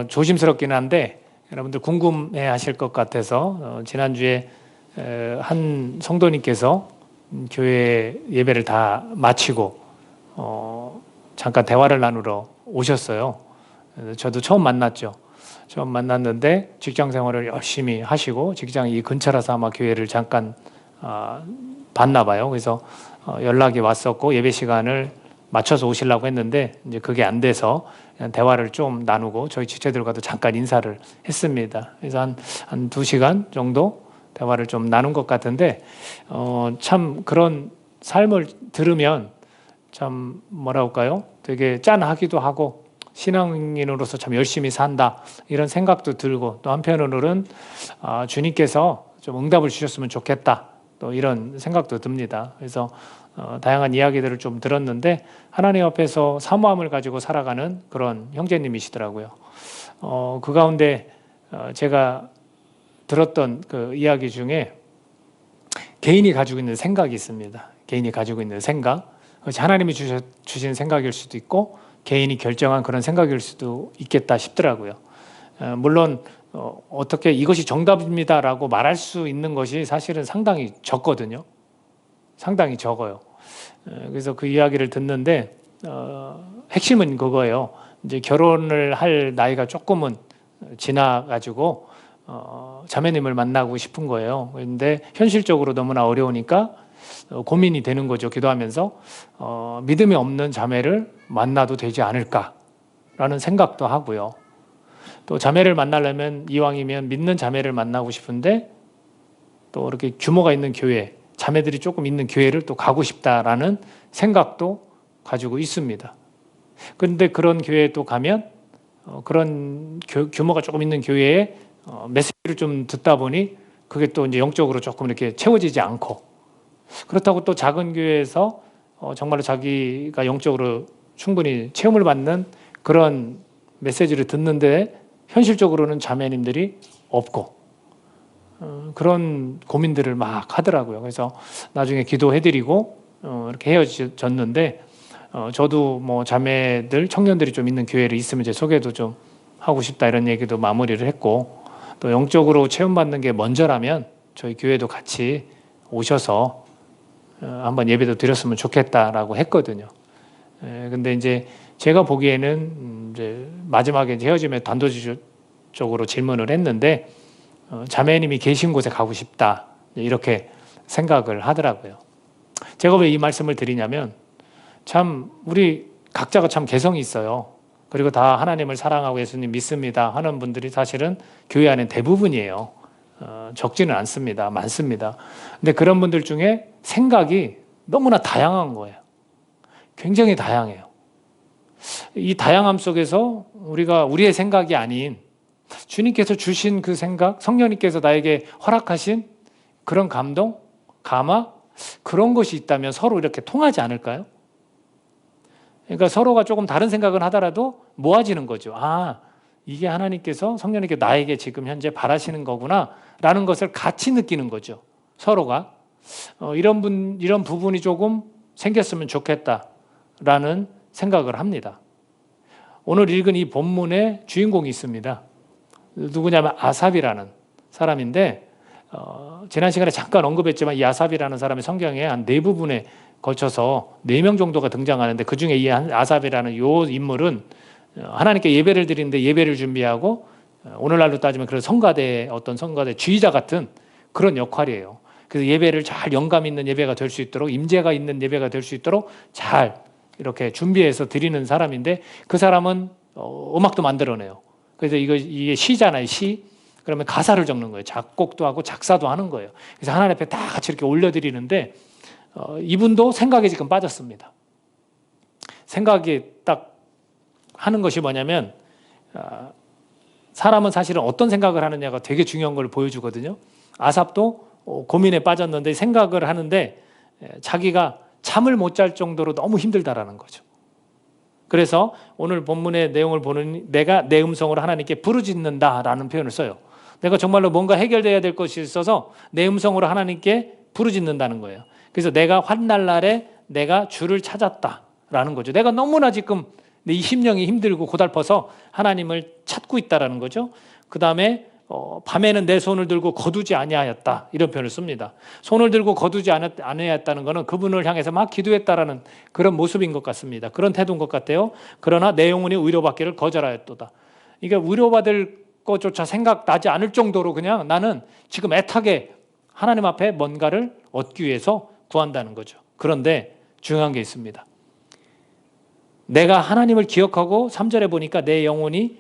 조심스럽긴 한데 여러분들 궁금해 하실 것 같아서 지난주에 한 성도님께서 교회 예배를 다 마치고 잠깐 대화를 나누러 오셨어요. 저도 처음 만났죠. 처음 만났는데 직장 생활을 열심히 하시고 직장이 이 근처라서 아마 교회를 잠깐 봤나 봐요. 그래서 연락이 왔었고 예배 시간을 맞춰서 오시려고 했는데 이제 그게 안 돼서 그냥 대화를 좀 나누고 저희 지체들과도 잠깐 인사를 했습니다. 그래서 한 2시간 정도 대화를 좀 나눈 것 같은데 참 그런 삶을 들으면 참 뭐라 할까요? 되게 짠하기도 하고 신앙인으로서 참 열심히 산다 이런 생각도 들고 또 한편으로는 주님께서 좀 응답을 주셨으면 좋겠다 또 이런 생각도 듭니다. 그래서 다양한 이야기들을 좀 들었는데 하나님 앞에서 사모함을 가지고 살아가는 그런 형제님이시더라고요. 그 가운데 제가 들었던 그 이야기 중에 개인이 가지고 있는 생각이 있습니다. 개인이 가지고 있는 생각, 그것이 하나님이 주신 생각일 수도 있고 개인이 결정한 그런 생각일 수도 있겠다 싶더라고요. 물론 어떻게 이것이 정답입니다라고 말할 수 있는 것이 사실은 상당히 적거든요. 상당히 적어요. 그래서 그 이야기를 듣는데 핵심은 그거예요. 이제 결혼을 할 나이가 조금은 지나가지고 자매님을 만나고 싶은 거예요. 그런데 현실적으로 너무나 어려우니까 고민이 되는 거죠. 기도하면서 믿음이 없는 자매를 만나도 되지 않을까라는 생각도 하고요. 또 자매를 만나려면 이왕이면 믿는 자매를 만나고 싶은데 또 이렇게 규모가 있는 교회, 자매들이 조금 있는 교회를 또 가고 싶다라는 생각도 가지고 있습니다. 그런데 그런 교회에 또 가면 그런 규모가 조금 있는 교회에 메시지를 좀 듣다 보니 그게 또 이제 영적으로 조금 이렇게 채워지지 않고 그렇다고 또 작은 교회에서 정말로 자기가 영적으로 충분히 체험을 받는 그런 메시지를 듣는데 현실적으로는 자매님들이 없고 그런 고민들을 막 하더라고요. 그래서 나중에 기도해드리고 이렇게 헤어졌는데 저도 뭐 자매들, 청년들이 좀 있는 교회를 있으면 이제 소개도 좀 하고 싶다 이런 얘기도 마무리를 했고 또 영적으로 체험받는 게 먼저라면 저희 교회도 같이 오셔서 한번 예배도 드렸으면 좋겠다라고 했거든요. 근데 이제 제가 보기에는 이제 마지막에 이제 헤어지면 단도직입적으로 질문을 했는데 자매님이 계신 곳에 가고 싶다 이렇게 생각을 하더라고요. 제가 왜 이 말씀을 드리냐면 참 우리 각자가 참 개성이 있어요. 그리고 다 하나님을 사랑하고 예수님 믿습니다 하는 분들이 사실은 교회 안에 대부분이에요. 적지는 않습니다. 많습니다. 근데 그런 분들 중에 생각이 너무나 다양한 거예요. 굉장히 다양해요. 이 다양함 속에서 우리가 우리의 생각이 아닌 주님께서 주신 그 생각, 성령님께서 나에게 허락하신 그런 감동, 감화 그런 것이 있다면 서로 이렇게 통하지 않을까요? 그러니까 서로가 조금 다른 생각을 하더라도 모아지는 거죠. 이게 하나님께서 성령님께 나에게 지금 현재 바라시는 거구나 라는 것을 같이 느끼는 거죠. 서로가 이런 부분이 조금 생겼으면 좋겠다라는 생각을 합니다. 오늘 읽은 이 본문에 주인공이 있습니다. 누구냐면 아삽이라는 사람인데 지난 시간에 잠깐 언급했지만 이 아삽이라는 사람의 성경에 한 4부분에 걸쳐서 4명 정도가 등장하는데 그중에 이 아삽이라는 이 인물은 하나님께 예배를 드리는데 예배를 준비하고 오늘날로 따지면 그런 어떤 성가대 주의자 같은 그런 역할이에요. 그래서 예배를 잘 영감 있는 예배가 될 수 있도록 임재가 있는 예배가 될 수 있도록 잘 이렇게 준비해서 드리는 사람인데 그 사람은 음악도 만들어내요. 그래서 이게 시잖아요, 시. 그러면 가사를 적는 거예요. 작곡도 하고 작사도 하는 거예요. 그래서 하나님 앞에 다 같이 이렇게 올려드리는데 이분도 생각에 지금 빠졌습니다. 생각이 딱 하는 것이 뭐냐면 사람은 사실은 어떤 생각을 하느냐가 되게 중요한 걸 보여주거든요. 아삽도 고민에 빠졌는데 생각을 하는데 자기가 잠을 못 잘 정도로 너무 힘들다라는 거죠. 그래서 오늘 본문의 내용을 보는 내가 내 음성으로 하나님께 부르짖는다라는 표현을 써요. 내가 정말로 뭔가 해결돼야 될 것이 있어서 내 음성으로 하나님께 부르짖는다는 거예요. 그래서 내가 환난 날에 내가 주를 찾았다라는 거죠. 내가 너무나 지금 근데 이 심령이 힘들고 고달퍼서 하나님을 찾고 있다라는 거죠. 그 다음에 밤에는 내 손을 들고 거두지 아니하였다, 이런 표현을 씁니다. 손을 들고 거두지 아니하였다는 것은 그분을 향해서 막 기도했다라는 그런 모습인 것 같습니다. 그런 태도인 것 같아요. 그러나 내 영혼이 위로받기를 거절하였도다. 이게 위로받을 것조차 생각나지 않을 정도로 그냥 나는 지금 애타게 하나님 앞에 뭔가를 얻기 위해서 구한다는 거죠. 그런데 중요한 게 있습니다. 내가 하나님을 기억하고 3절에 보니까 내 영혼이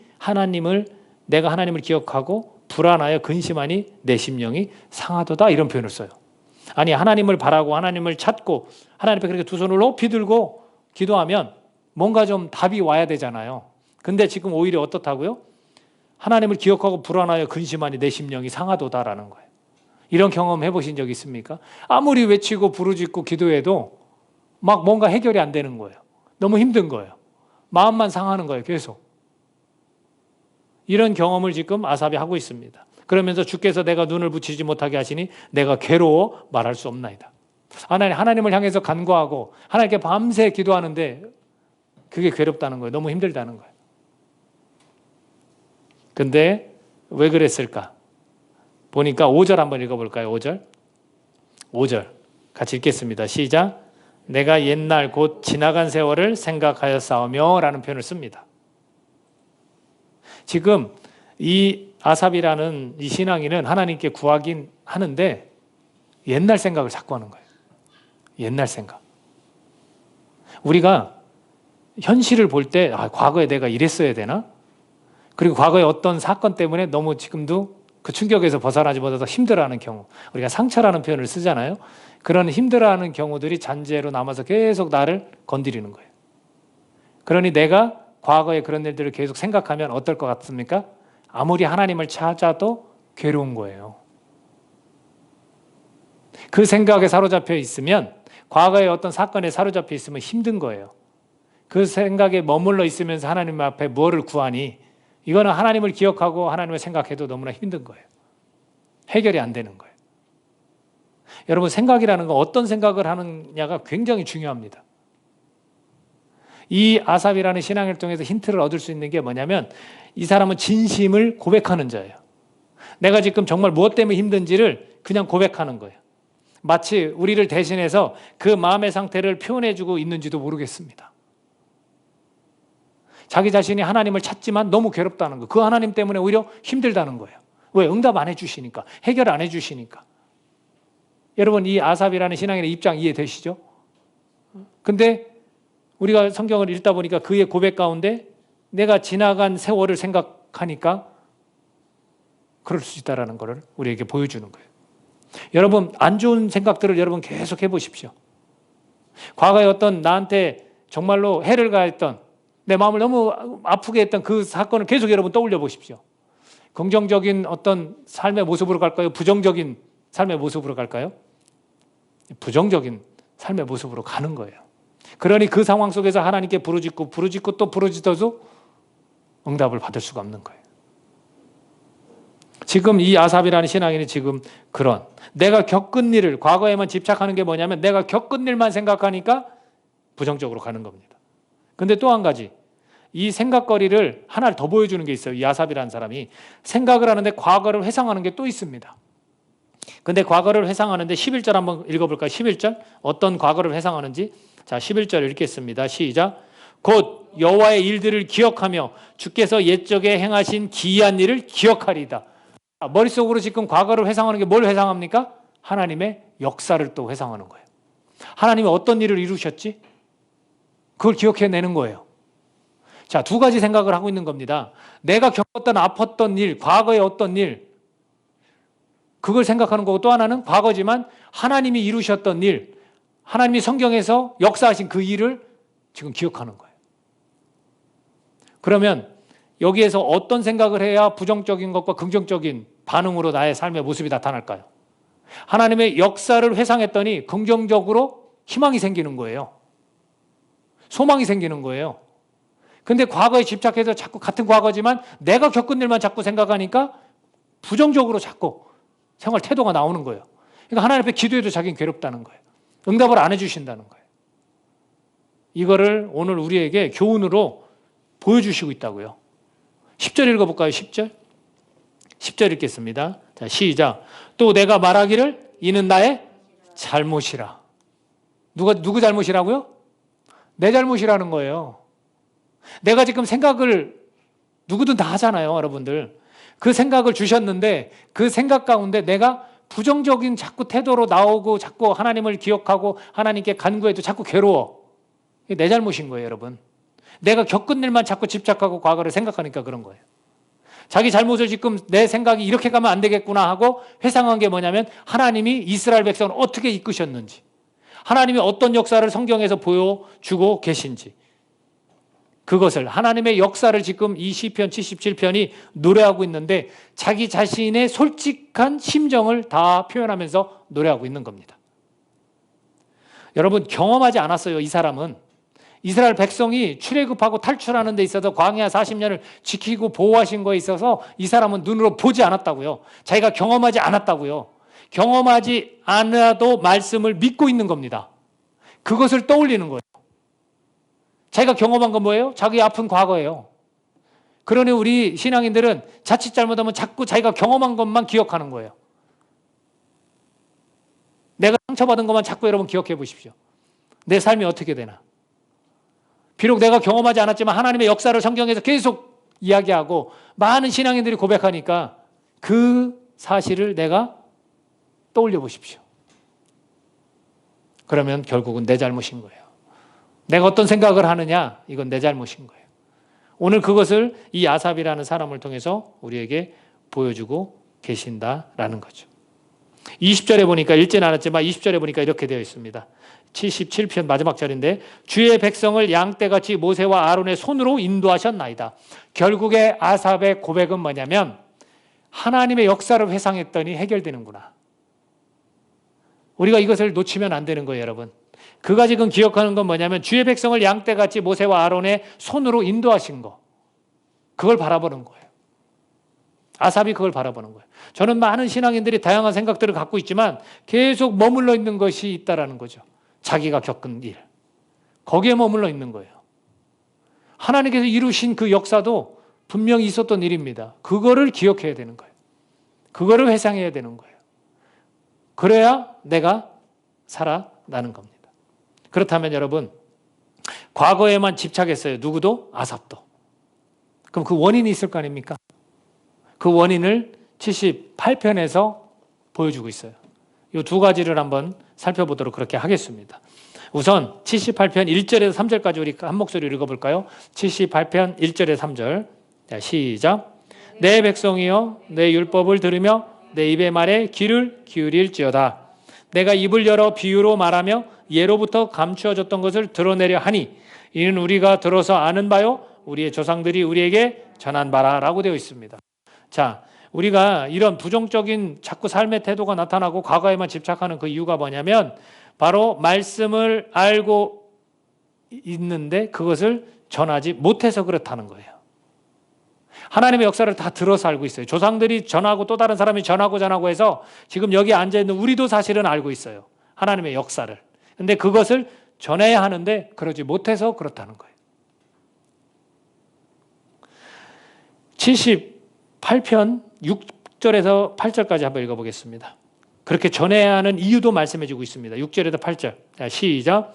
내가 하나님을 기억하고 불안하여 근심하니 내 심령이 상하도다, 이런 표현을 써요. 아니, 하나님을 바라고 하나님을 찾고 하나님 앞에 그렇게 두 손을 높이 들고 기도하면 뭔가 좀 답이 와야 되잖아요. 근데 지금 오히려 어떻다고요? 하나님을 기억하고 불안하여 근심하니 내 심령이 상하도다라는 거예요. 이런 경험 해보신 적 있습니까? 아무리 외치고 부르짖고 기도해도 막 뭔가 해결이 안 되는 거예요. 너무 힘든 거예요. 마음만 상하는 거예요, 계속. 이런 경험을 지금 아삽이 하고 있습니다. 그러면서 주께서 내가 눈을 붙이지 못하게 하시니 내가 괴로워 말할 수 없나이다. 하나님을 향해서 간구하고 하나님께 밤새 기도하는데 그게 괴롭다는 거예요. 너무 힘들다는 거예요. 근데 왜 그랬을까? 보니까 5절 한번 읽어볼까요? 5절 같이 읽겠습니다. 시작. 내가 옛날 곧 지나간 세월을 생각하였사오며 라는 표현을 씁니다. 지금 이 아삽이라는 이 신앙인은 하나님께 구하긴 하는데 옛날 생각을 자꾸 하는 거예요. 옛날 생각. 우리가 현실을 볼 때 과거에 내가 이랬어야 되나? 그리고 과거에 어떤 사건 때문에 너무 지금도 그 충격에서 벗어나지 못해서 힘들어하는 경우, 우리가 상처라는 표현을 쓰잖아요. 그런 힘들어하는 경우들이 잔재로 남아서 계속 나를 건드리는 거예요. 그러니 내가 과거의 그런 일들을 계속 생각하면 어떨 것 같습니까? 아무리 하나님을 찾아도 괴로운 거예요. 그 생각에 사로잡혀 있으면, 과거의 어떤 사건에 사로잡혀 있으면 힘든 거예요. 그 생각에 머물러 있으면서 하나님 앞에 무엇을 구하니, 이거는 하나님을 기억하고 하나님을 생각해도 너무나 힘든 거예요. 해결이 안 되는 거예요. 여러분, 생각이라는 건 어떤 생각을 하느냐가 굉장히 중요합니다. 이 아삽이라는 신앙을 통해서 힌트를 얻을 수 있는 게 뭐냐면, 이 사람은 진심을 고백하는 자예요. 내가 지금 정말 무엇 때문에 힘든지를 그냥 고백하는 거예요. 마치 우리를 대신해서 그 마음의 상태를 표현해주고 있는지도 모르겠습니다. 자기 자신이 하나님을 찾지만 너무 괴롭다는 거, 그 하나님 때문에 오히려 힘들다는 거예요. 왜? 응답 안 해주시니까, 해결 안 해주시니까. 여러분, 이 아삽이라는 신앙인의 입장 이해되시죠? 근데 우리가 성경을 읽다 보니까 그의 고백 가운데 내가 지나간 세월을 생각하니까 그럴 수 있다는 것을 우리에게 보여주는 거예요. 여러분, 안 좋은 생각들을 여러분 계속 해보십시오. 과거에 어떤 나한테 정말로 해를 가했던, 내 마음을 너무 아프게 했던 그 사건을 계속 여러분 떠올려 보십시오. 긍정적인 어떤 삶의 모습으로 갈까요? 부정적인 삶의 모습으로 갈까요? 부정적인 삶의 모습으로 가는 거예요. 그러니 그 상황 속에서 하나님께 부르짖고 또 부르짖어도 응답을 받을 수가 없는 거예요. 지금 이 아삽이라는 신앙인이 지금 그런, 내가 겪은 일을, 과거에만 집착하는 게 뭐냐면 내가 겪은 일만 생각하니까 부정적으로 가는 겁니다. 근데 또 한 가지, 이 생각거리를 하나를 더 보여주는 게 있어요. 이 아삽이라는 사람이 생각을 하는데 과거를 회상하는 게 또 있습니다. 근데 과거를 회상하는데 11절 한번 읽어볼까요? 11절 어떤 과거를 회상하는지. 자, 11절 읽겠습니다. 시작. 곧 여호와의 일들을 기억하며 주께서 옛적에 행하신 기이한 일을 기억하리이다. 머릿속으로 지금 과거를 회상하는 게 뭘 회상합니까? 하나님의 역사를 또 회상하는 거예요. 하나님이 어떤 일을 이루셨지? 그걸 기억해내는 거예요. 자, 두 가지 생각을 하고 있는 겁니다. 내가 겪었던 아팠던 일, 과거의 어떤 일, 그걸 생각하는 거고, 또 하나는 과거지만 하나님이 이루셨던 일, 하나님이 성경에서 역사하신 그 일을 지금 기억하는 거예요. 그러면 여기에서 어떤 생각을 해야 부정적인 것과 긍정적인 반응으로 나의 삶의 모습이 나타날까요? 하나님의 역사를 회상했더니 긍정적으로 희망이 생기는 거예요. 소망이 생기는 거예요. 근데 과거에 집착해서 자꾸 같은 과거지만 내가 겪은 일만 자꾸 생각하니까 부정적으로 자꾸 생활 태도가 나오는 거예요. 그러니까 하나님 앞에 기도해도 자기는 괴롭다는 거예요. 응답을 안 해주신다는 거예요. 이거를 오늘 우리에게 교훈으로 보여주시고 있다고요. 10절 읽어볼까요? 10절? 10절 읽겠습니다. 자, 시작. 또 내가 말하기를 이는 나의 잘못이라. 누구 잘못이라고요? 내 잘못이라는 거예요. 내가 지금 생각을 누구든 다 하잖아요, 여러분들. 그 생각을 주셨는데 그 생각 가운데 내가 부정적인 자꾸 태도로 나오고 자꾸 하나님을 기억하고 하나님께 간구해도 자꾸 괴로워. 이게 내 잘못인 거예요, 여러분. 내가 겪은 일만 자꾸 집착하고 과거를 생각하니까 그런 거예요. 자기 잘못을 지금 내 생각이 이렇게 가면 안 되겠구나 하고 회상한 게 뭐냐면 하나님이 이스라엘 백성을 어떻게 이끄셨는지, 하나님이 어떤 역사를 성경에서 보여주고 계신지, 그것을 하나님의 역사를 지금 이 시편 77편이 노래하고 있는데 자기 자신의 솔직한 심정을 다 표현하면서 노래하고 있는 겁니다. 여러분, 경험하지 않았어요. 이 사람은 이스라엘 백성이 출애굽하고 탈출하는 데 있어서 광야 40년을 지키고 보호하신 거에 있어서 이 사람은 눈으로 보지 않았다고요. 자기가 경험하지 않았다고요. 경험하지 않아도 말씀을 믿고 있는 겁니다. 그것을 떠올리는 거예요. 자기가 경험한 건 뭐예요? 자기 아픈 과거예요. 그러니 우리 신앙인들은 자칫 잘못하면 자꾸 자기가 경험한 것만 기억하는 거예요. 내가 상처받은 것만 자꾸 여러분 기억해 보십시오. 내 삶이 어떻게 되나. 비록 내가 경험하지 않았지만 하나님의 역사를 성경에서 계속 이야기하고 많은 신앙인들이 고백하니까 그 사실을 내가 떠올려 보십시오. 그러면 결국은 내 잘못인 거예요. 내가 어떤 생각을 하느냐, 이건 내 잘못인 거예요. 오늘 그것을 이 아삽이라는 사람을 통해서 우리에게 보여주고 계신다라는 거죠. 20절에 보니까 읽지는 않았지만 20절에 보니까 이렇게 되어 있습니다. 77편 마지막 절인데 주의 백성을 양떼같이 모세와 아론의 손으로 인도하셨나이다. 결국에 아삽의 고백은 뭐냐면 하나님의 역사를 회상했더니 해결되는구나. 우리가 이것을 놓치면 안 되는 거예요, 여러분. 그가 지금 기억하는 건 뭐냐면 주의 백성을 양떼같이 모세와 아론의 손으로 인도하신 거. 그걸 바라보는 거예요. 아삽이 그걸 바라보는 거예요. 저는 많은 신앙인들이 다양한 생각들을 갖고 있지만 계속 머물러 있는 것이 있다라는 거죠. 자기가 겪은 일. 거기에 머물러 있는 거예요. 하나님께서 이루신 그 역사도 분명히 있었던 일입니다. 그거를 기억해야 되는 거예요. 그거를 회상해야 되는 거예요. 그래야 내가 살아나는 겁니다. 그렇다면 여러분, 과거에만 집착했어요. 누구도? 아삽도. 그럼 그 원인이 있을 거 아닙니까? 그 원인을 78편에서 보여주고 있어요. 이 두 가지를 한번 살펴보도록 그렇게 하겠습니다. 우선 78편 1절에서 3절까지 우리 한 목소리로 읽어볼까요? 78편 1절에서 3절. 자, 시작. 내 백성이여 내 율법을 들으며 내 입의 말에 귀를 기울일지어다. 내가 입을 열어 비유로 말하며 예로부터 감추어졌던 것을 드러내려 하니 이는 우리가 들어서 아는 바요 우리의 조상들이 우리에게 전한 바라라고 되어 있습니다. 자, 우리가 이런 부정적인 자꾸 삶의 태도가 나타나고 과거에만 집착하는 그 이유가 뭐냐면 바로 말씀을 알고 있는데 그것을 전하지 못해서 그렇다는 거예요. 하나님의 역사를 다 들어서 알고 있어요. 조상들이 전하고 또 다른 사람이 전하고 해서 지금 여기 앉아있는 우리도 사실은 알고 있어요. 하나님의 역사를. 근데 그것을 전해야 하는데 그러지 못해서 그렇다는 거예요. 78편 6절에서 8절까지 한번 읽어보겠습니다. 그렇게 전해야 하는 이유도 말씀해주고 있습니다. 6절에서 8절. 자, 시작.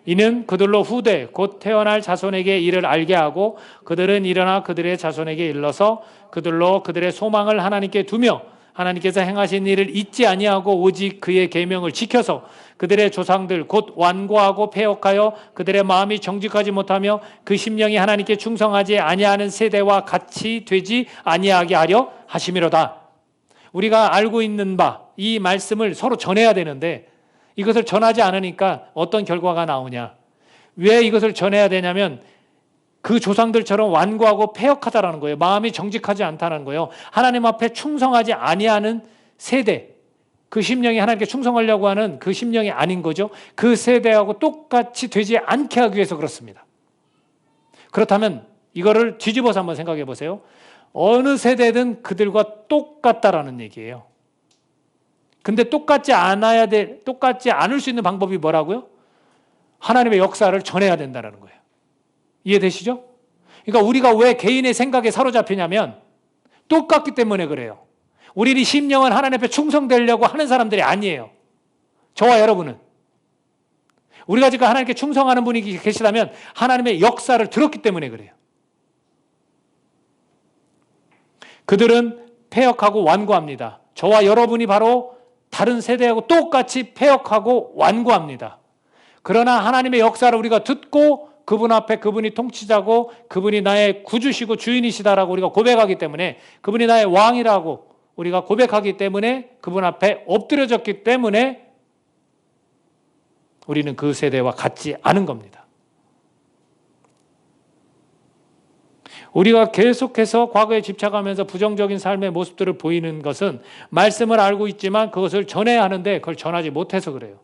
이는 그들로 후대 곧 태어날 자손에게 이를 알게 하고 그들은 일어나 그들의 자손에게 일러서 그들로 그들의 소망을 하나님께 두며 하나님께서 행하신 일을 잊지 아니하고 오직 그의 계명을 지켜서 그들의 조상들 곧 완고하고 패역하여 그들의 마음이 정직하지 못하며 그 심령이 하나님께 충성하지 아니하는 세대와 같이 되지 아니하게 하려 하심이로다. 우리가 알고 있는 바 이 말씀을 서로 전해야 되는데 이것을 전하지 않으니까 어떤 결과가 나오냐. 왜 이것을 전해야 되냐면 그 조상들처럼 완고하고 패역하다라는 거예요. 마음이 정직하지 않다는 거예요. 하나님 앞에 충성하지 아니하는 세대. 그 심령이 하나님께 충성하려고 하는 그 심령이 아닌 거죠. 그 세대하고 똑같이 되지 않게 하기 위해서 그렇습니다. 그렇다면 이거를 뒤집어서 한번 생각해 보세요. 어느 세대든 그들과 똑같다라는 얘기예요. 근데 똑같지 않을 수 있는 방법이 뭐라고요? 하나님의 역사를 전해야 된다는 거예요. 이해되시죠? 그러니까 우리가 왜 개인의 생각에 사로잡히냐면 똑같기 때문에 그래요. 우리는 심령은 하나님 앞에 충성되려고 하는 사람들이 아니에요. 저와 여러분은. 우리가 지금 하나님께 충성하는 분이 계시다면 하나님의 역사를 들었기 때문에 그래요. 그들은 패역하고 완고합니다. 저와 여러분이 바로 다른 세대하고 똑같이 패역하고 완고합니다. 그러나 하나님의 역사를 우리가 듣고 그분 앞에 그분이 통치자고 그분이 나의 구주시고 주인이시다라고 우리가 고백하기 때문에, 그분이 나의 왕이라고 우리가 고백하기 때문에, 그분 앞에 엎드려졌기 때문에 우리는 그 세대와 같지 않은 겁니다. 우리가 계속해서 과거에 집착하면서 부정적인 삶의 모습들을 보이는 것은 말씀을 알고 있지만 그것을 전해야 하는데 그걸 전하지 못해서 그래요.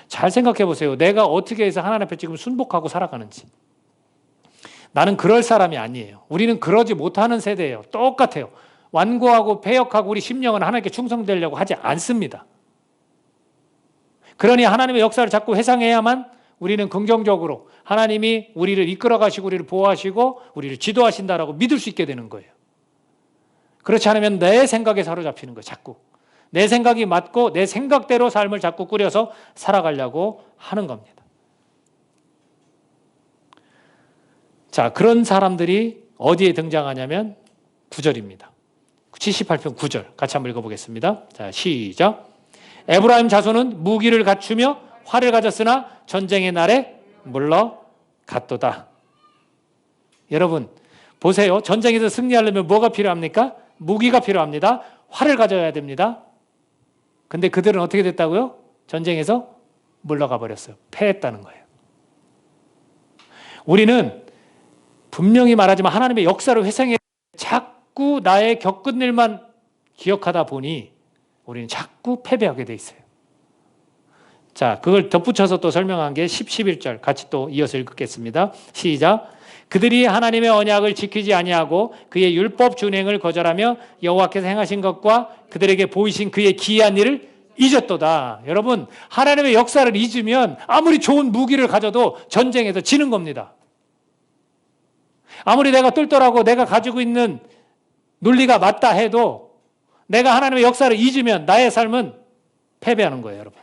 잘 생각해 보세요. 내가 어떻게 해서 하나님 앞에 지금 순복하고 살아가는지. 나는 그럴 사람이 아니에요. 우리는 그러지 못하는 세대예요. 똑같아요. 완고하고 패역하고 우리 심령은 하나님께 충성되려고 하지 않습니다. 그러니 하나님의 역사를 자꾸 회상해야만 우리는 긍정적으로 하나님이 우리를 이끌어 가시고 우리를 보호하시고 우리를 지도하신다라고 믿을 수 있게 되는 거예요. 그렇지 않으면 내 생각에 사로잡히는 거예요. 자꾸. 내 생각이 맞고 내 생각대로 삶을 자꾸 꾸려서 살아가려고 하는 겁니다. 자, 그런 사람들이 어디에 등장하냐면 9절입니다. 78편 9절 같이 한번 읽어보겠습니다. 자, 시작. 에브라임 자손은 무기를 갖추며 활을 가졌으나 전쟁의 날에 물러갔도다. 여러분 보세요. 전쟁에서 승리하려면 뭐가 필요합니까? 무기가 필요합니다. 활을 가져야 됩니다. 근데 그들은 어떻게 됐다고요? 전쟁에서 물러가 버렸어요. 패했다는 거예요. 우리는 분명히 말하지만 하나님의 역사를 회상해 자꾸 나의 겪은 일만 기억하다 보니 우리는 자꾸 패배하게 돼 있어요. 자, 그걸 덧붙여서 또 설명한 게 10, 11절 같이 또 이어서 읽겠습니다. 시작. 그들이 하나님의 언약을 지키지 아니하고 그의 율법 준행을 거절하며 여호와께서 행하신 것과 그들에게 보이신 그의 기이한 일을 잊었도다. 여러분, 하나님의 역사를 잊으면 아무리 좋은 무기를 가져도 전쟁에서 지는 겁니다. 아무리 내가 똘똘하고 내가 가지고 있는 논리가 맞다 해도 내가 하나님의 역사를 잊으면 나의 삶은 패배하는 거예요, 여러분.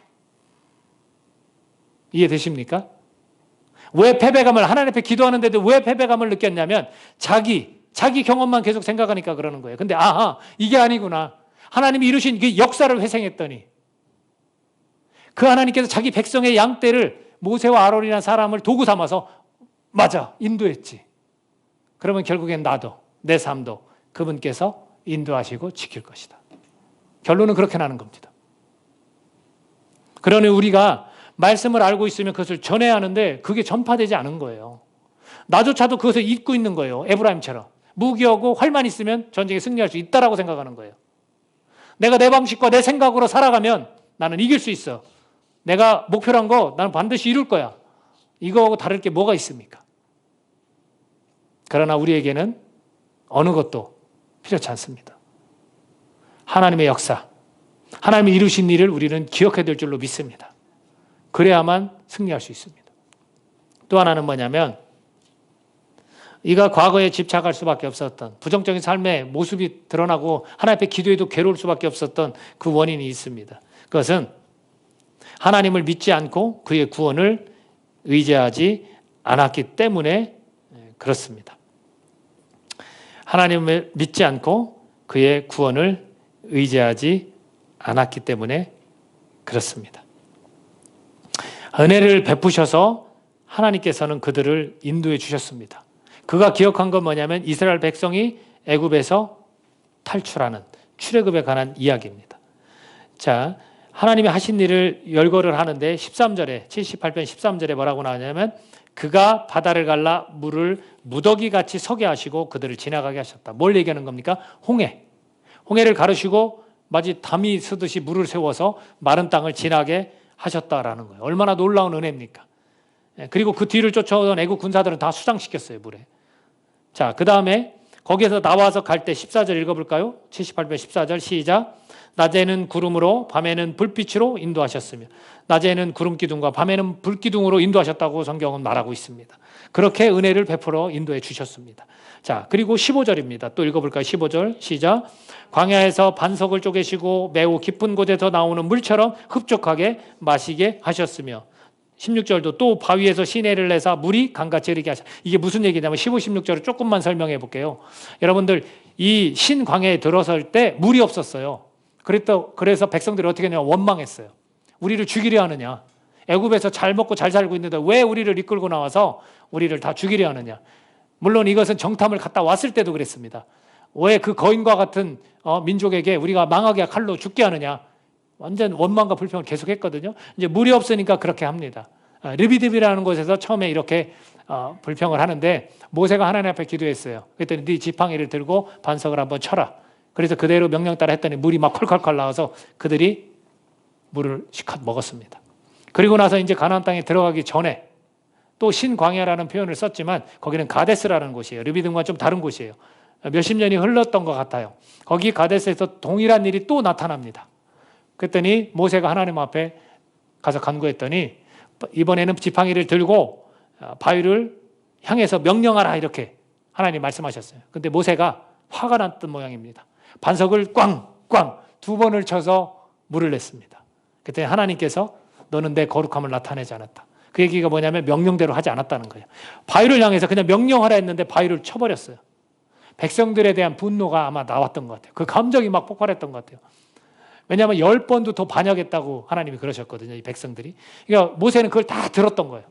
이해되십니까? 왜 패배감을, 하나님 앞에 기도하는데도 왜 패배감을 느꼈냐면 자기 경험만 계속 생각하니까 그러는 거예요. 근데 이게 아니구나. 하나님이 이루신 그 역사를 회상했더니 그 하나님께서 자기 백성의 양떼를 모세와 아론이라는 사람을 도구 삼아서 맞아, 인도했지. 그러면 결국엔 나도, 내 삶도 그분께서 인도하시고 지킬 것이다. 결론은 그렇게 나는 겁니다. 그러니 우리가 말씀을 알고 있으면 그것을 전해야 하는데 그게 전파되지 않은 거예요. 나조차도 그것을 잊고 있는 거예요. 에브라임처럼. 무기하고 활만 있으면 전쟁에 승리할 수 있다라고 생각하는 거예요. 내가 내 방식과 내 생각으로 살아가면 나는 이길 수 있어. 내가 목표로 한 거 나는 반드시 이룰 거야. 이거하고 다를 게 뭐가 있습니까? 그러나 우리에게는 어느 것도 필요치 않습니다. 하나님의 역사, 하나님이 이루신 일을 우리는 기억해야 될 줄로 믿습니다. 그래야만 승리할 수 있습니다. 또 하나는 뭐냐면 이가 과거에 집착할 수밖에 없었던 부정적인 삶의 모습이 드러나고 하나님 앞에 기도해도 괴로울 수밖에 없었던 그 원인이 있습니다. 그것은 하나님을 믿지 않고 그의 구원을 의지하지 않았기 때문에 그렇습니다. 하나님을 믿지 않고 그의 구원을 의지하지 않았기 때문에 그렇습니다. 은혜를 베푸셔서 하나님께서는 그들을 인도해 주셨습니다. 그가 기억한 건 뭐냐면 이스라엘 백성이 애굽에서 탈출하는 출애굽에 관한 이야기입니다. 자, 하나님이 하신 일을 열거를 하는데 13절에 78편 13절에 뭐라고 나오냐면 그가 바다를 갈라 물을 무더기같이 서게 하시고 그들을 지나가게 하셨다. 뭘 얘기하는 겁니까? 홍해를 가르시고 마치 담이 쓰듯이 물을 세워서 마른 땅을 지나게 하셨다라는 거예요. 얼마나 놀라운 은혜입니까? 그리고 그 뒤를 쫓아오던 애국 군사들은 다 수장시켰어요, 물에. 자, 그 다음에 거기에서 나와서 갈 때 14절 읽어볼까요? 78편 14절 시작. 낮에는 구름으로 밤에는 불빛으로 인도하셨으며, 낮에는 구름 기둥과 밤에는 불 기둥으로 인도하셨다고 성경은 말하고 있습니다. 그렇게 은혜를 베풀어 인도해 주셨습니다. 자, 그리고 15절입니다. 또 읽어볼까요? 15절 시작. 광야에서 반석을 쪼개시고 매우 깊은 곳에서 나오는 물처럼 흡족하게 마시게 하셨으며, 16절도 또 바위에서 시내를 내사 물이 강같이 흐르게 하셨. 이게 무슨 얘기냐면 15, 16절을 조금만 설명해 볼게요. 여러분들, 이 신광야에 들어설 때 물이 없었어요. 그래서 백성들이 어떻게 했냐면 원망했어요. 우리를 죽이려 하느냐. 애굽에서 잘 먹고 잘 살고 있는데 왜 우리를 이끌고 나와서 우리를 다 죽이려 하느냐. 물론 이것은 정탐을 갔다 왔을 때도 그랬습니다. 왜 그 거인과 같은 민족에게 우리가 망하게 칼로 죽게 하느냐. 완전 원망과 불평을 계속했거든요. 이제 물이 없으니까 그렇게 합니다. 르비딤이라는 곳에서 처음에 이렇게 불평을 하는데 모세가 하나님 앞에 기도했어요. 그랬더니 네 지팡이를 들고 반석을 한번 쳐라. 그래서 그대로 명령 따라 했더니 물이 막 콜콜콜 나와서 그들이 물을 시컷 먹었습니다. 그리고 나서 이제 가나안 땅에 들어가기 전에 또 신광야라는 표현을 썼지만 거기는 가데스라는 곳이에요. 르비딤과 좀 다른 곳이에요. 몇십 년이 흘렀던 것 같아요. 거기 가데스에서 동일한 일이 또 나타납니다. 그랬더니 모세가 하나님 앞에 가서 간구했더니 이번에는 지팡이를 들고 바위를 향해서 명령하라 이렇게 하나님 말씀하셨어요. 근데 모세가 화가 났던 모양입니다. 반석을 꽝꽝 2번을 쳐서 물을 냈습니다. 그랬더니 하나님께서 너는 내 거룩함을 나타내지 않았다. 그 얘기가 뭐냐면 명령대로 하지 않았다는 거예요. 바위를 향해서 그냥 명령하라 했는데 바위를 쳐버렸어요. 백성들에 대한 분노가 아마 나왔던 것 같아요. 그 감정이 막 폭발했던 것 같아요. 왜냐하면 10번도 더 반역했다고 하나님이 그러셨거든요. 이 백성들이. 그러니까 모세는 그걸 다 들었던 거예요.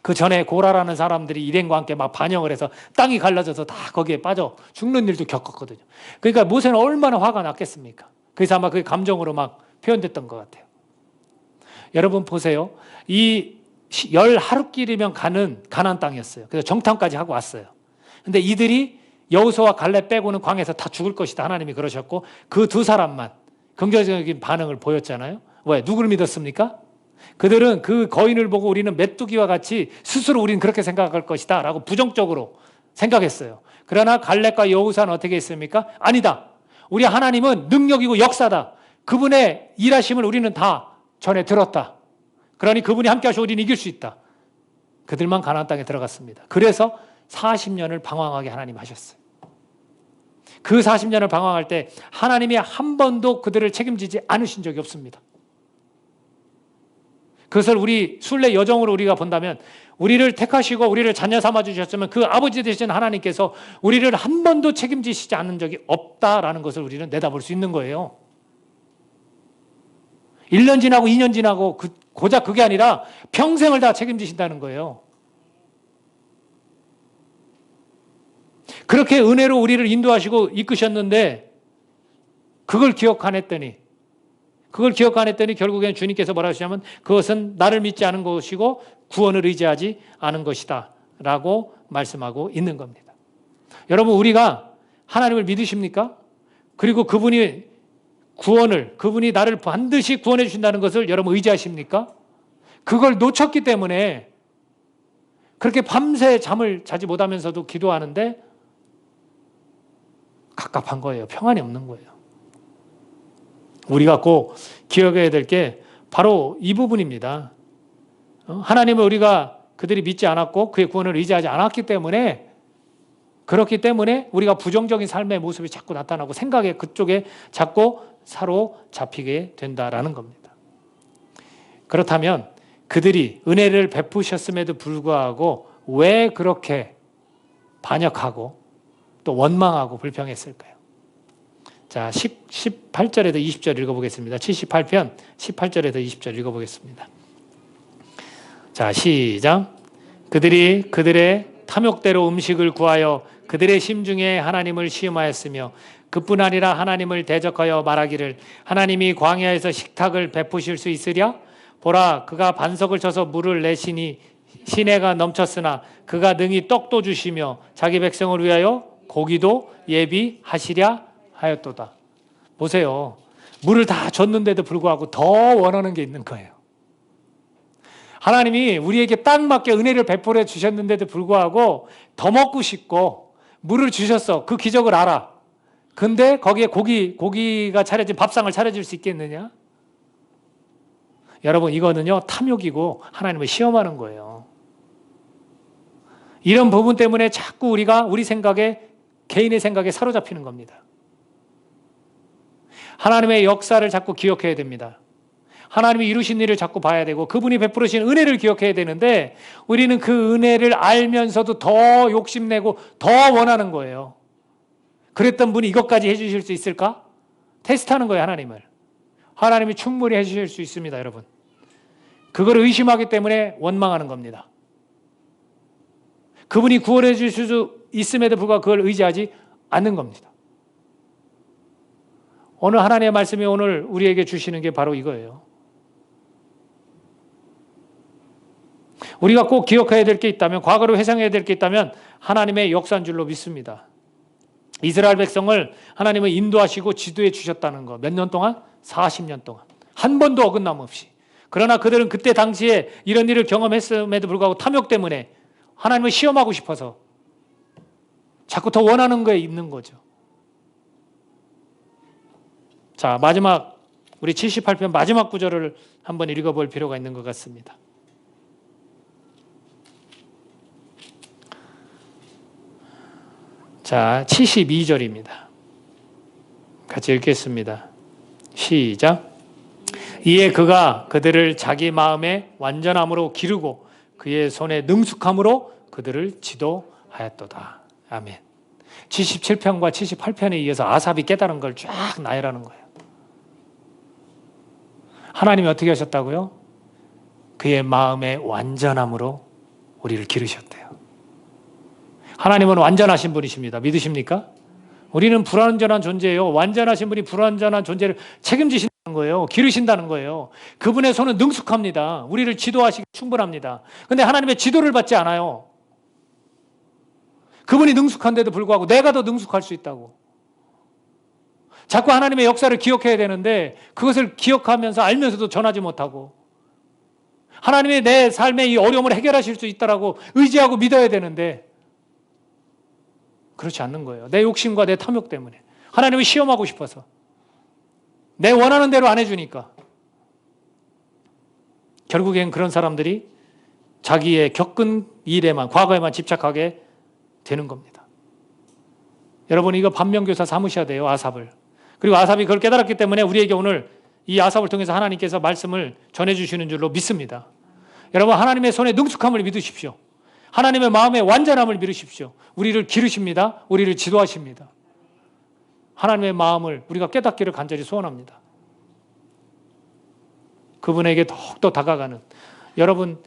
그 전에 고라라는 사람들이 일행과 함께 막 반역을 해서 땅이 갈라져서 다 거기에 빠져 죽는 일도 겪었거든요. 그러니까 모세는 얼마나 화가 났겠습니까? 그래서 아마 그 감정으로 막 표현됐던 것 같아요. 여러분 보세요. 이 10하루길이면 가는 가나안 땅이었어요. 그래서 정탐까지 하고 왔어요. 근데 이들이 여호수아와 갈렙 빼고는 광야에서 다 죽을 것이다. 하나님이 그러셨고 그 2사람만 긍정적인 반응을 보였잖아요. 왜? 누구를 믿었습니까? 그들은 그 거인을 보고 우리는 메뚜기와 같이 스스로 우리는 그렇게 생각할 것이다 라고 부정적으로 생각했어요. 그러나 갈렙과 여호수아는 어떻게 했습니까? 아니다. 우리 하나님은 능력이고 역사다. 그분의 일하심을 우리는 다 전에 들었다. 그러니 그분이 함께 하시고 우리는 이길 수 있다. 그들만 가나안 땅에 들어갔습니다. 그래서 40년을 방황하게 하나님 하셨어요. 그 40년을 방황할 때 하나님이 한 번도 그들을 책임지지 않으신 적이 없습니다. 그것을 우리 순례 여정으로 우리가 본다면 우리를 택하시고 우리를 자녀 삼아 주셨으면 그 아버지 되신 하나님께서 우리를 한 번도 책임지시지 않은 적이 없다라는 것을 우리는 내다볼 수 있는 거예요. 1년 지나고 2년 지나고 고작 그게 아니라 평생을 다 책임지신다는 거예요. 그렇게 은혜로 우리를 인도하시고 이끄셨는데 그걸 기억 안 했더니 결국엔 주님께서 뭐라 하시냐면 그것은 나를 믿지 않은 것이고 구원을 의지하지 않은 것이다 라고 말씀하고 있는 겁니다. 여러분 우리가 하나님을 믿으십니까? 그리고 그분이 나를 반드시 구원해 주신다는 것을 여러분 의지하십니까? 그걸 놓쳤기 때문에 그렇게 밤새 잠을 자지 못하면서도 기도하는데 갑갑한 거예요. 평안이 없는 거예요. 우리가 꼭 기억해야 될 게 바로 이 부분입니다. 하나님을 우리가 그들이 믿지 않았고 그의 구원을 의지하지 않았기 때문에 그렇기 때문에 우리가 부정적인 삶의 모습이 자꾸 나타나고 생각에 그쪽에 자꾸 사로잡히게 된다라는 겁니다. 그렇다면 그들이 은혜를 베푸셨음에도 불구하고 왜 그렇게 반역하고 또 원망하고 불평했을까요? 자, 18절에서 20절 읽어보겠습니다. 78편 18절에서 20절 읽어보겠습니다. 자, 시작. 그들이 그들의 탐욕대로 음식을 구하여 그들의 심중에 하나님을 시험하였으며 그뿐 아니라 하나님을 대적하여 말하기를 하나님이 광야에서 식탁을 베푸실 수 있으랴? 보라, 그가 반석을 쳐서 물을 내시니 시내가 넘쳤으나 그가 능히 떡도 주시며 자기 백성을 위하여 고기도 예비하시랴 하였도다. 보세요. 물을 다 줬는데도 불구하고 더 원하는 게 있는 거예요. 하나님이 우리에게 딱 맞게 은혜를 베풀어 주셨는데도 불구하고 더 먹고 싶고 물을 주셨어. 그 기적을 알아. 근데 거기에 고기가 차려진 밥상을 차려줄 수 있겠느냐? 여러분, 이거는요, 탐욕이고 하나님을 시험하는 거예요. 이런 부분 때문에 자꾸 우리가 우리 생각에, 개인의 생각에 사로잡히는 겁니다. 하나님의 역사를 자꾸 기억해야 됩니다. 하나님이 이루신 일을 자꾸 봐야 되고 그분이 베푸신 은혜를 기억해야 되는데 우리는 그 은혜를 알면서도 더 욕심내고 더 원하는 거예요. 그랬던 분이 이것까지 해주실 수 있을까? 테스트하는 거예요, 하나님을. 하나님이 충분히 해주실 수 있습니다, 여러분. 그걸 의심하기 때문에 원망하는 겁니다. 그분이 구원해 주실 수 있음에도 불구하고 그걸 의지하지 않는 겁니다. 오늘 하나님의 말씀이 오늘 우리에게 주시는 게 바로 이거예요. 우리가 꼭 기억해야 될 게 있다면, 과거로 회상해야 될 게 있다면 하나님의 역사인 줄로 믿습니다. 이스라엘 백성을 하나님은 인도하시고 지도해 주셨다는 거. 몇 년 동안? 40년 동안. 한 번도 어긋남 없이. 그러나 그들은 그때 당시에 이런 일을 경험했음에도 불구하고 탐욕 때문에 하나님을 시험하고 싶어서 자꾸 더 원하는 거에 있는 거죠. 자, 마지막 우리 78편 마지막 구절을 한번 읽어볼 필요가 있는 것 같습니다. 자, 72절입니다. 같이 읽겠습니다. 시작. 이에 그가 그들을 자기 마음의 완전함으로 기르고 그의 손의 능숙함으로 그들을 지도하였도다. 아멘. 77편과 78편에 이어서 아삽이 깨달은 걸 쫙 나열하는 거예요. 하나님이 어떻게 하셨다고요? 그의 마음의 완전함으로 우리를 기르셨대요. 하나님은 완전하신 분이십니다. 믿으십니까? 우리는 불완전한 존재예요. 완전하신 분이 불완전한 존재를 책임지신다는 거예요. 기르신다는 거예요. 그분의 손은 능숙합니다. 우리를 지도하시기 충분합니다. 그런데 하나님의 지도를 받지 않아요. 그분이 능숙한데도 불구하고 내가 더 능숙할 수 있다고. 자꾸 하나님의 역사를 기억해야 되는데 그것을 기억하면서 알면서도 전하지 못하고 하나님이 내 삶의 이 어려움을 해결하실 수 있다라고 의지하고 믿어야 되는데 그렇지 않는 거예요. 내 욕심과 내 탐욕 때문에. 하나님을 시험하고 싶어서. 내 원하는 대로 안 해주니까. 결국엔 그런 사람들이 자기의 겪은 일에만, 과거에만 집착하게 되는 겁니다. 여러분, 이거 반면교사 삼으셔야 돼요, 아삽을. 그리고 아삽이 그걸 깨달았기 때문에 우리에게 오늘 이 아삽을 통해서 하나님께서 말씀을 전해주시는 줄로 믿습니다. 여러분, 하나님의 손에 능숙함을 믿으십시오. 하나님의 마음의 완전함을 믿으십시오. 우리를 기르십니다. 우리를 지도하십니다. 하나님의 마음을 우리가 깨닫기를 간절히 소원합니다. 그분에게 더욱더 다가가는. 여러분,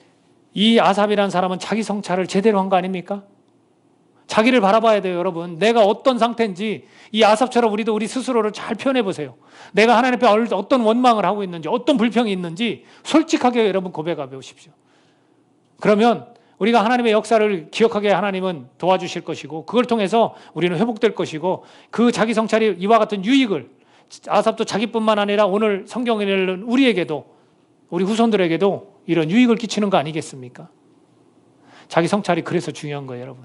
이 아삽이라는 사람은 자기 성찰을 제대로 한 거 아닙니까? 자기를 바라봐야 돼요, 여러분. 내가 어떤 상태인지 이 아삽처럼 우리도 우리 스스로를 잘 표현해 보세요. 내가 하나님 앞에 어떤 원망을 하고 있는지, 어떤 불평이 있는지 솔직하게 여러분 고백해 보십시오. 그러면 우리가 하나님의 역사를 기억하게 하나님은 도와주실 것이고 그걸 통해서 우리는 회복될 것이고 그 자기 성찰이 이와 같은 유익을 아삽도 자기뿐만 아니라 오늘 성경에 읽는 우리에게도 우리 후손들에게도 이런 유익을 끼치는 거 아니겠습니까? 자기 성찰이 그래서 중요한 거예요, 여러분.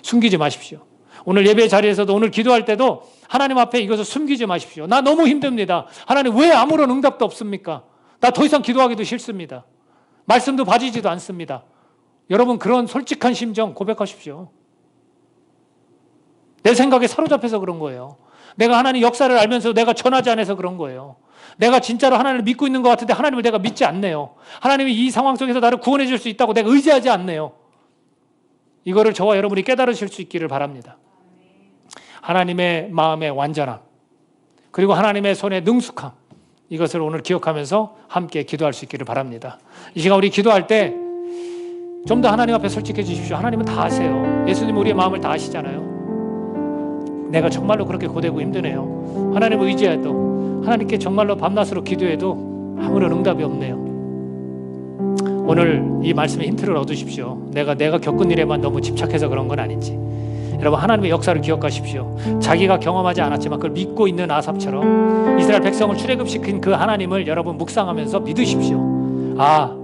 숨기지 마십시오. 오늘 예배 자리에서도 오늘 기도할 때도 하나님 앞에 이것을 숨기지 마십시오. 나 너무 힘듭니다. 하나님 왜 아무런 응답도 없습니까? 나 더 이상 기도하기도 싫습니다. 말씀도 봐지지도 않습니다. 여러분, 그런 솔직한 심정 고백하십시오. 내 생각에 사로잡혀서 그런 거예요. 내가 하나님 역사를 알면서 내가 전하지 않아서 그런 거예요. 내가 진짜로 하나님을 믿고 있는 것 같은데 하나님을 내가 믿지 않네요. 하나님이 이 상황 속에서 나를 구원해 줄 수 있다고 내가 의지하지 않네요. 이거를 저와 여러분이 깨달으실 수 있기를 바랍니다. 하나님의 마음의 완전함, 그리고 하나님의 손의 능숙함, 이것을 오늘 기억하면서 함께 기도할 수 있기를 바랍니다. 이 시간 우리 기도할 때 좀 더 하나님 앞에 솔직해지십시오. 하나님은 다 아세요. 예수님 우리의 마음을 다 아시잖아요. 내가 정말로 그렇게 고되고 힘드네요. 하나님을 의지해도 하나님께 정말로 밤낮으로 기도해도 아무런 응답이 없네요. 오늘 이 말씀에 힌트를 얻으십시오. 내가 겪은 일에만 너무 집착해서 그런 건 아닌지. 여러분, 하나님의 역사를 기억하십시오. 자기가 경험하지 않았지만 그걸 믿고 있는 아삽처럼 이스라엘 백성을 출애굽시킨 그 하나님을 여러분 묵상하면서 믿으십시오. 아,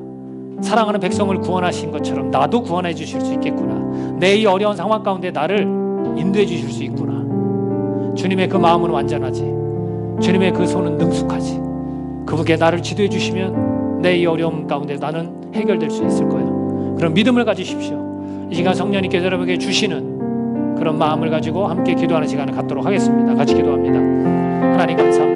사랑하는 백성을 구원하신 것처럼 나도 구원해 주실 수 있겠구나. 내 이 어려운 상황 가운데 나를 인도해 주실 수 있구나. 주님의 그 마음은 완전하지, 주님의 그 손은 능숙하지. 그분께 나를 지도해 주시면 내 이 어려움 가운데 나는 해결될 수 있을 거야. 그런 믿음을 가지십시오. 이 시간 성령님께서 여러분에게 주시는 그런 마음을 가지고 함께 기도하는 시간을 갖도록 하겠습니다. 같이 기도합니다.